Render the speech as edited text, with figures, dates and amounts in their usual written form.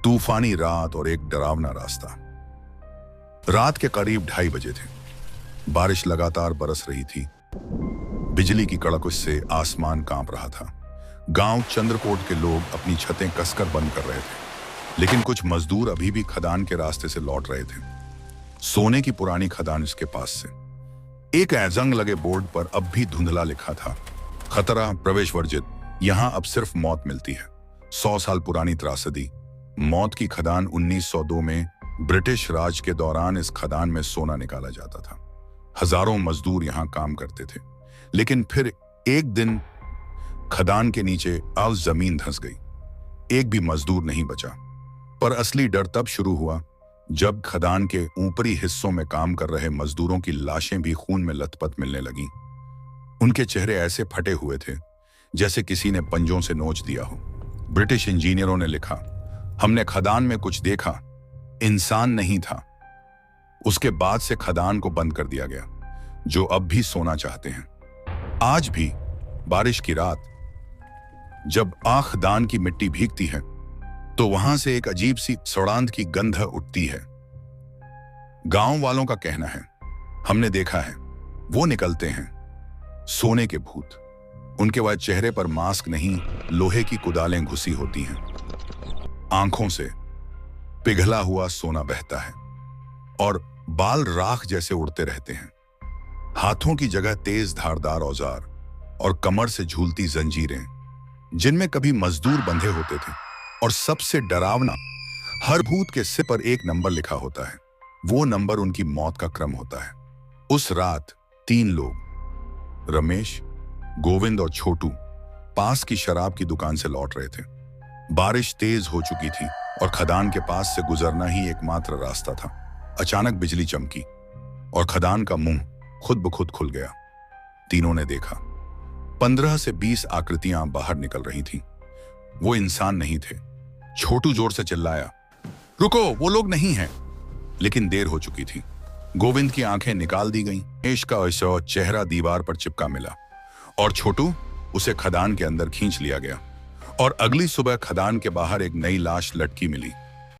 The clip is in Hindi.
तूफानी रात और एक डरावना रास्ता। रात के करीब 2:30 बजे थे। बारिश लगातार बरस रही थी। बिजली की कड़क से आसमान कांप रहा था। गांव चंद्रकोट के लोग अपनी छतें कसकर बंद कर रहे थे, लेकिन कुछ मजदूर अभी भी खदान के रास्ते से लौट रहे थे। सोने की पुरानी खदान इसके पास से। एक जंग लगे बोर्ड पर अब भी धुंधला लिखा था, खतरा, प्रवेश वर्जित, यहां अब सिर्फ मौत मिलती है। 100 साल पुरानी त्रासदी। मौत की खदान 1902 में ब्रिटिश राज के दौरान इस खदान में सोना निकाला जाता था। हजारों मजदूर यहां काम करते थे, लेकिन फिर एक दिन खदान के नीचे जमीन धंस गई। एक भी मजदूर नहीं बचा। पर असली डर तब शुरू हुआ जब खदान के ऊपरी हिस्सों में काम कर रहे मजदूरों की लाशें भी खून में लथपथ मिलने लगीं। उनके चेहरे ऐसे फटे हुए थे जैसे किसी ने पंजों से नोच दिया हो। ब्रिटिश इंजीनियरों ने लिखा, हमने खदान में कुछ देखा, इंसान नहीं था। उसके बाद से खदान को बंद कर दिया गया। जो अब भी सोना चाहते हैं। आज भी बारिश की रात जब खदान की मिट्टी भीगती है तो वहां से एक अजीब सी सौड़ांध की गंध उठती है। गांव वालों का कहना है, हमने देखा है, वो निकलते हैं सोने के भूत। उनके बाद चेहरे पर मास्क नहीं, लोहे की कुदालें घुसी होती हैं। आंखों से पिघला हुआ सोना बहता है और बाल राख जैसे उड़ते रहते हैं। हाथों की जगह तेज धारदार औजार और कमर से झूलती जंजीरें जिनमें कभी मजदूर बंधे होते थे। और सबसे डरावना, हर भूत के सिर पर एक नंबर लिखा होता है। वो नंबर उनकी मौत का क्रम होता है। उस रात 3 लोग, रमेश, गोविंद और छोटू, पास की शराब की दुकान से लौट रहे थे। बारिश तेज हो चुकी थी और खदान के पास से गुजरना ही एकमात्र रास्ता था। अचानक बिजली चमकी और खदान का मुंह खुद ब खुद खुल गया। तीनों ने देखा 15 से 20 आकृतियां बाहर निकल रही थीं। वो इंसान नहीं थे। छोटू जोर से चिल्लाया, रुको, वो लोग नहीं हैं। लेकिन देर हो चुकी थी। गोविंद की आंखें निकाल दी गईं। रमेश का ऐसा चेहरा दीवार पर चिपका मिला और छोटू, उसे खदान के अंदर खींच लिया गया। और अगली सुबह खदान के बाहर एक नई लाश लटकी मिली।